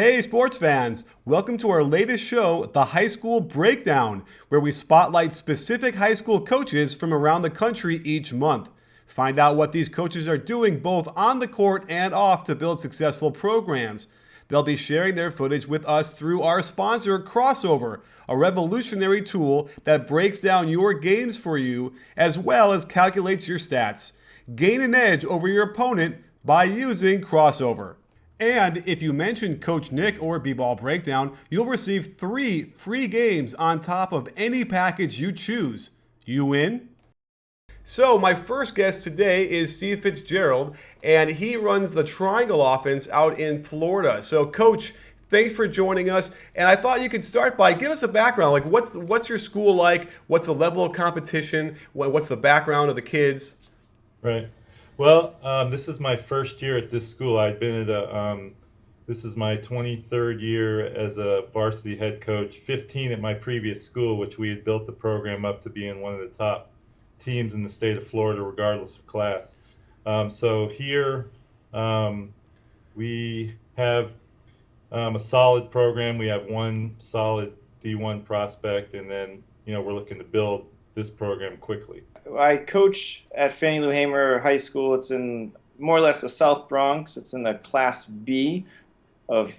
Hey sports fans, welcome to our latest show, The High School Breakdown, where we spotlight specific high school coaches from around the country each month. Find out what these coaches are doing both on the court and off to build successful programs. They'll be sharing their footage with us through our sponsor, Crossover, a revolutionary tool that breaks down your games for you as well as calculates your stats. Gain an edge over your opponent by using Crossover. And if you mention Coach Nick or BBallBreakdown, you'll receive 3 free games on top of any package you choose. You in? So my first guest today is Steve Fitzgerald, and he runs the Triangle offense out in Florida. So Coach, thanks for joining us. And I thought you could start by give us a background. Like what's your school like? What's the level of competition? What's the background of the kids? Right. Well, this is my first year at this school. I've been at this is my 23rd year as a varsity head coach, 15 at my previous school, which we had built the program up to being one of the top teams in the state of Florida, regardless of class. So here we have a solid program. We have one solid D1 prospect, and then we're looking to build this program quickly. I coach at Fannie Lou Hamer High School. It's in more or less the South Bronx. It's in the Class B of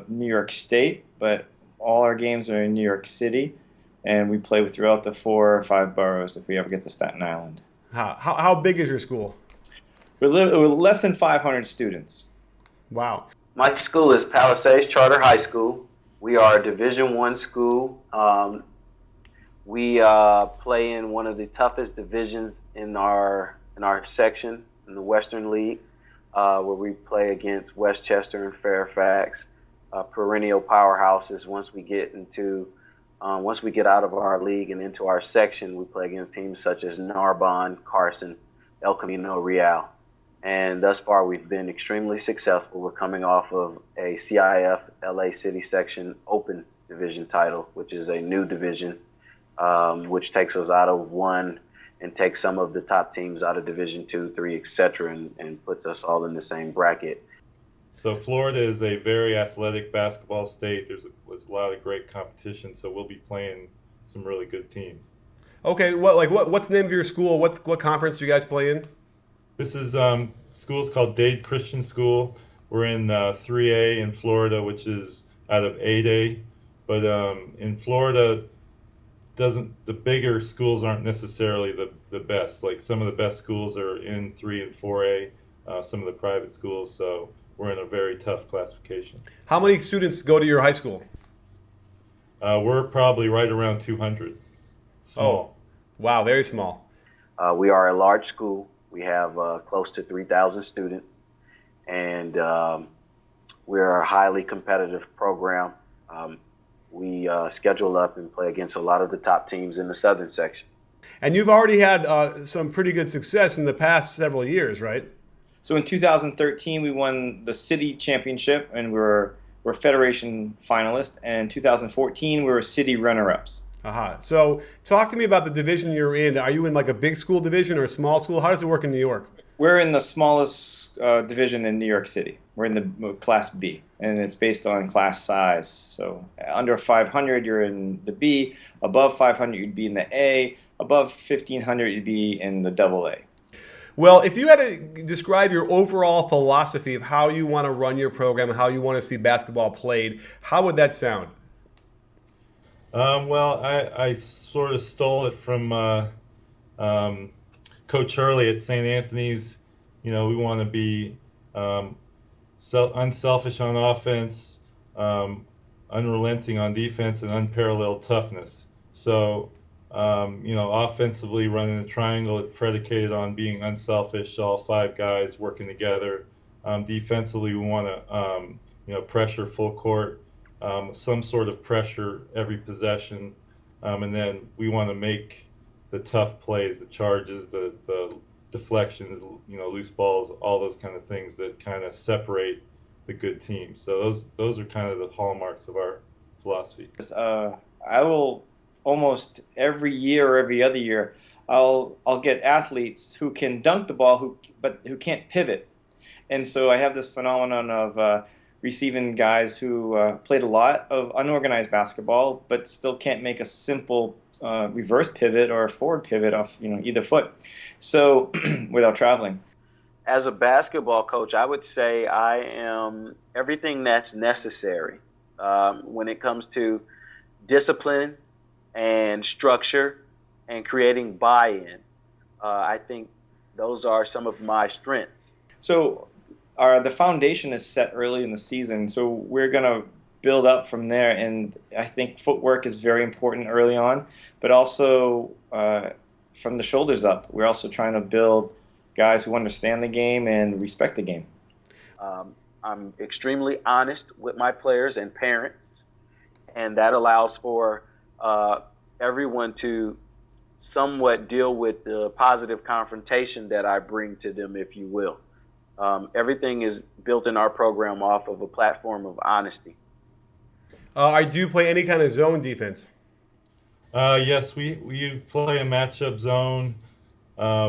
New York State, but all our games are in New York City, and we play throughout the 4 or 5 boroughs if we ever get to Staten Island. How big is your school? We're less than 500 students. Wow. My school is Palisades Charter High School. We are a Division I school. We play in one of the toughest divisions in our section, in the Western League, where we play against Westchester and Fairfax, perennial powerhouses. Once we get out of our league and into our section, we play against teams such as Narbonne, Carson, El Camino Real. And thus far, we've been extremely successful. We're coming off of a CIF LA City Section Open Division title, which is a new division, which takes us out of 1 and takes some of the top teams out of Division 2, 3, etc., and puts us all in the same bracket. So Florida is a very athletic basketball state. There's a lot of great competition, so we'll be playing some really good teams. Okay, what's the name of your school? What conference do you guys play in? This is school's called Dade Christian School. We're in 3A in Florida, which is out of 8A. But in Florida, the bigger schools aren't necessarily the best. Like some of the best schools are in 3 and 4A, some of the private schools. So we're in a very tough classification. How many students go to your high school? We're probably right around 200. Small. Oh, wow, very small. We are a large school. We have close to 3,000 students, and we're a highly competitive program. We schedule up and play against a lot of the top teams in the southern section. And you've already had some pretty good success in the past several years, right? So in 2013, we won the city championship, and we're Federation finalists. And in 2014, we were city runner-ups. Aha. So talk to me about the division you're in. Are you in like a big school division or a small school? How does it work in New York? We're in the smallest division in New York City. We're in the Class B, and it's based on class size. So under 500, you're in the B. Above 500, you'd be in the A. Above 1,500, you'd be in the AA. Well, if you had to describe your overall philosophy of how you want to run your program, how you want to see basketball played, how would that sound? Well, I sort of stole it from Coach Hurley at St. Anthony's. We want to be unselfish on offense, unrelenting on defense, and unparalleled toughness. So, offensively running a triangle, it's predicated on being unselfish, all 5 guys working together. Defensively, we want to, pressure full court. Some sort of pressure every possession, and then we want to make the tough plays, the charges, the deflections, loose balls, all those kind of things that kind of separate the good teams. So those are kind of the hallmarks of our philosophy. I will almost every year or every other year, I'll get athletes who can dunk the ball but who can't pivot. And so I have this phenomenon of receiving guys who played a lot of unorganized basketball, but still can't make a simple reverse pivot or forward pivot off either foot, so without traveling. As a basketball coach, I would say I am everything that's necessary when it comes to discipline and structure and creating buy-in. I think those are some of my strengths. So the foundation is set early in the season, so we're going to build up from there, and I think footwork is very important early on, but also from the shoulders up. We're also trying to build guys who understand the game and respect the game. I'm extremely honest with my players and parents, and that allows for everyone to somewhat deal with the positive confrontation that I bring to them, if you will. Everything is built in our program off of a platform of honesty. I do play any kind of zone defense. Yes, we play a matchup zone.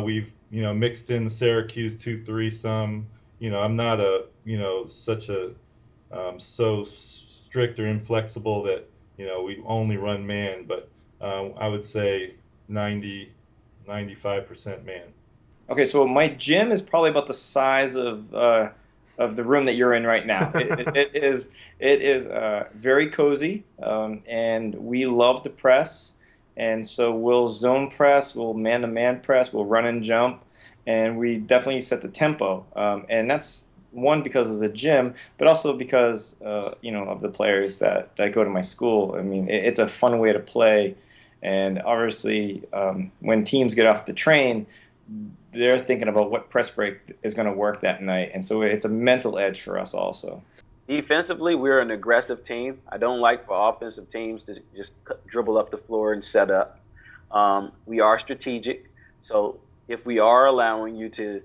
We've mixed in the Syracuse 2-3 some. I'm not such a so strict or inflexible that we only run man, but I would say 95% man. Okay, so my gym is probably about the size of the room that you're in right now. It is very cozy, and we love to press, and so we'll zone press, we'll man-to-man press, we'll run and jump, and we definitely set the tempo, and that's one because of the gym, but also because of the players that go to my school. I mean, it's a fun way to play, and obviously when teams get off the train, they're thinking about what press break is going to work that night, and so it's a mental edge for us also. Defensively, we're an aggressive team. I don't like for offensive teams to just dribble up the floor and set up. We are strategic, so if we are allowing you to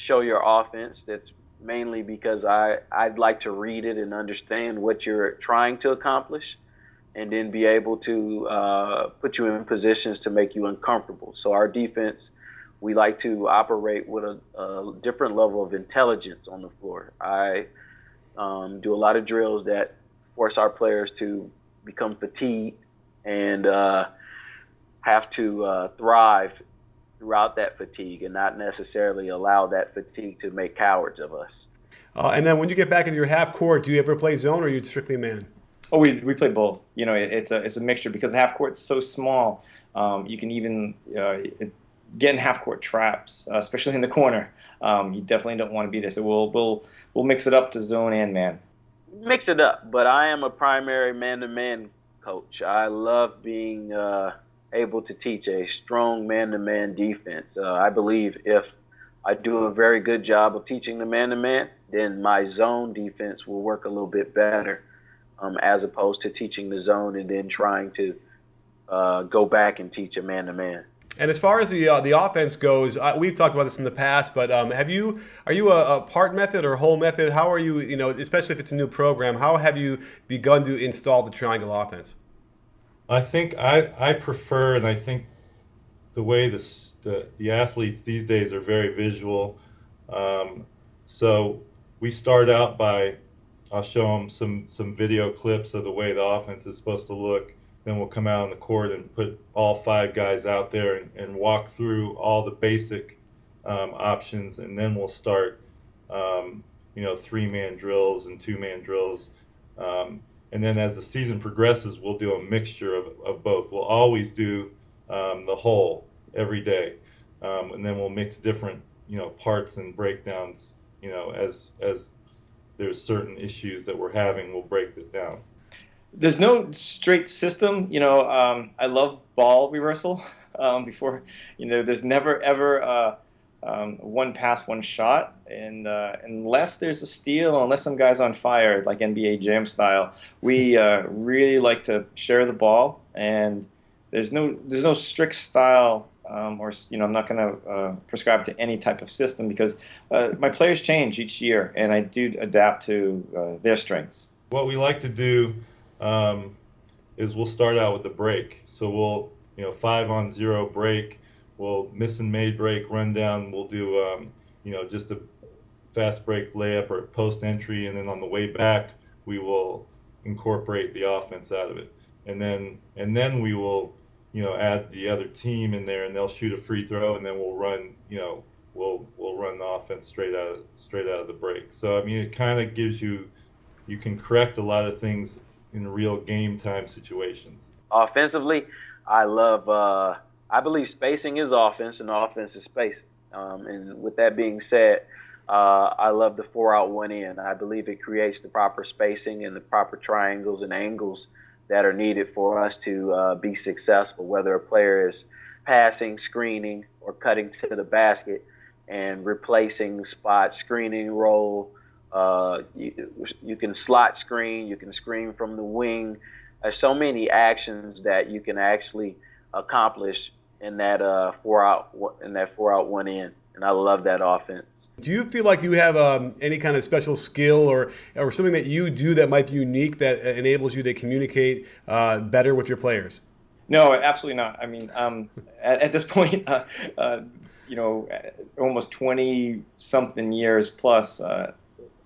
show your offense, that's mainly because I'd like to read it and understand what you're trying to accomplish, and then be able to put you in positions to make you uncomfortable. So our defense, we like to operate with a different level of intelligence on the floor. I do a lot of drills that force our players to become fatigued and have to thrive throughout that fatigue, and not necessarily allow that fatigue to make cowards of us. And then when you get back into your half court, do you ever play zone, or are you strictly man? Oh, we play both. It's a mixture because the half court's so small. You can even get in half court traps, especially in the corner. You definitely don't want to be there. So we'll mix it up to zone and man. Mix it up, but I am a primary man-to-man coach. I love being able to teach a strong man-to-man defense. I believe if I do a very good job of teaching the man-to-man, then my zone defense will work a little bit better, as opposed to teaching the zone and then trying to go back and teach a man-to-man. And as far as the offense goes, we've talked about this in the past, but are you a part method or whole method? How are you, especially if it's a new program, how have you begun to install the triangle offense? I think I prefer, and I think the way the athletes these days are very visual. So we start out I'll show them some video clips of the way the offense is supposed to look. Then we'll come out on the court and put all 5 guys out there and walk through all the basic options, and then we'll start 3-man drills and 2-man drills. And then as the season progresses, we'll do a mixture of both. We'll always do the whole every day, and then we'll mix different parts and breakdowns. As there's certain issues that we're having, we'll break it down. There's no straight system. I love ball reversal. Before, there's never ever one pass, one shot, and unless there's a steal, unless some guy's on fire, like NBA Jam style, we really like to share the ball. And there's no strict style, or I'm not going to prescribe to any type of system because my players change each year, and I do adapt to their strengths. What we like to do is we'll start out with the break. So we'll 5-on-0 break. We'll miss and made break, run down. We'll do just a fast break layup or post entry, and then on the way back we will incorporate the offense out of it, and then we will add the other team in there, and they'll shoot a free throw, and then we'll run we'll run the offense straight out of the break. So I mean, it kind of gives you can correct a lot of things in real game time situations. Offensively, I believe spacing is offense and offense is space. And with that being said, I love the 4-out 1-in. I believe it creates the proper spacing and the proper triangles and angles that are needed for us to be successful, whether a player is passing, screening, or cutting to the basket and replacing spot, screening, roll. You can slot screen, you can screen from the wing. There's so many actions that you can actually accomplish in that 4-out 1-in, and I love that offense. Do you feel like you have any kind of special skill or something that you do that might be unique that enables you to communicate better with your players? No, absolutely not. I mean, at this point, almost 20-something years plus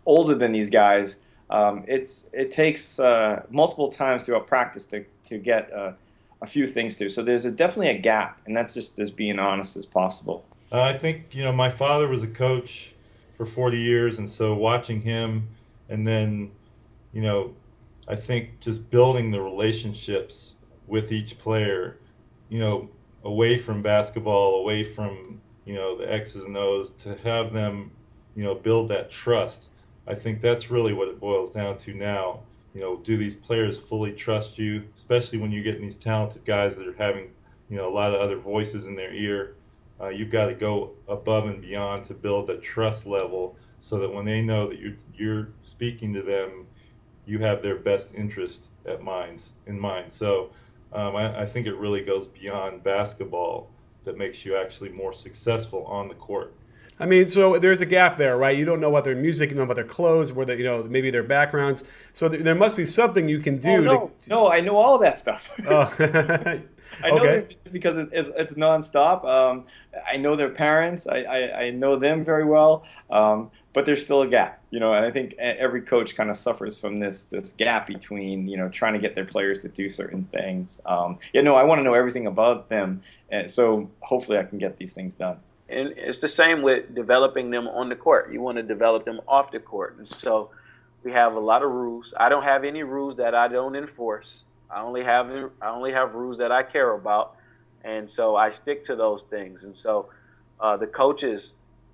older than these guys, it takes multiple times throughout practice to get a few things through. So there's definitely a gap, and that's just as being honest as possible. I think, my father was a coach for 40 years, and so watching him, and then, I think just building the relationships with each player, away from basketball, away from, the X's and O's, to have them, build that trust. I think that's really what it boils down to now. Do these players fully trust you, especially when you're getting these talented guys that are having, a lot of other voices in their ear. You've got to go above and beyond to build that trust level so that when they know that you're speaking to them, you have their best interest in mind. So I think it really goes beyond basketball that makes you actually more successful on the court. I mean, so there's a gap there, right? You don't know about their music, you don't know about their clothes, where maybe their backgrounds. So there must be something you can do. No, I know all of that stuff. Oh. I know Okay. them because it's nonstop. I know their parents. I know them very well. But there's still a gap, and I think every coach kind of suffers from this gap between, trying to get their players to do certain things. I want to know everything about them, and so hopefully I can get these things done. And it's the same with developing them on the court. You want to develop them off the court. And so we have a lot of rules. I don't have any rules that I don't enforce. I only have rules that I care about. And so I stick to those things. And so the coaches,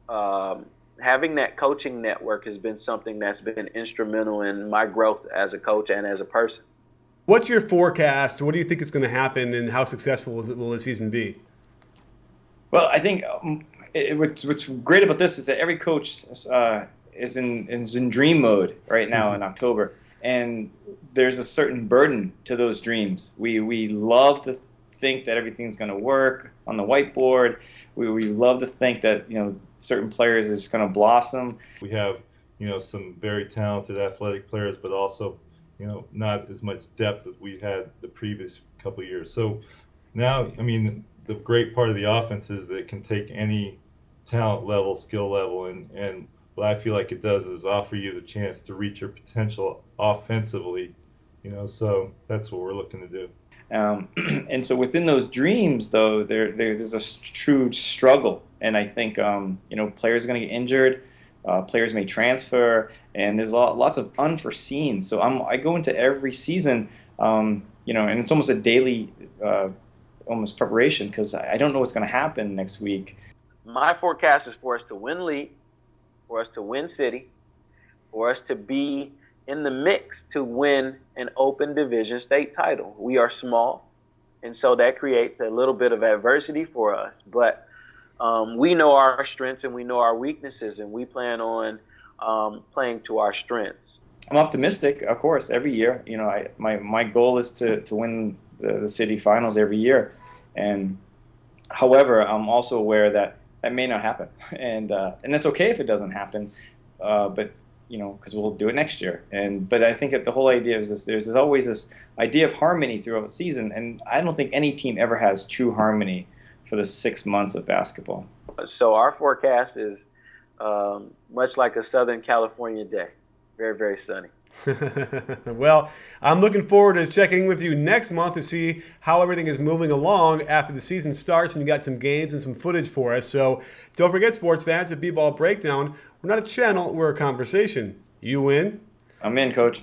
having that coaching network has been something that's been instrumental in my growth as a coach and as a person. What's your forecast? What do you think is going to happen, and how successful will the season be? Well, I think what's great about this is that every coach is in dream mode right now in October, and there's a certain burden to those dreams. We love to think that everything's going to work on the whiteboard. We love to think that certain players are just going to blossom. We have some very talented athletic players, but also not as much depth as we had the previous couple of years. So now, I mean, the great part of the offense is that it can take any talent level, skill level, and what I feel like it does is offer you the chance to reach your potential offensively, so that's what we're looking to do. And so within those dreams, though, there's a true struggle, and I think players are going to get injured, players may transfer, and there's lots of unforeseen. So I go into every season, and it's almost a daily almost preparation because I don't know what's going to happen next week. My forecast is for us to win league, for us to win city, for us to be in the mix to win an open division state title. We are small, and so that creates a little bit of adversity for us. But we know our strengths and we know our weaknesses, and we plan on playing to our strengths. I'm optimistic, of course, every year. My goal is to win the city finals every year, and however, I'm also aware that may not happen, and that's okay if it doesn't happen, but because we'll do it next year. But I think that the whole idea is this: there's always this idea of harmony throughout the season, and I don't think any team ever has true harmony for the 6 months of basketball. So our forecast is much like a Southern California day. Very, very sunny. Well, I'm looking forward to checking with you next month to see how everything is moving along after the season starts and you got some games and some footage for us. So don't forget, sports fans, at B-Ball Breakdown, we're not a channel, we're a conversation. You win. I'm in, Coach.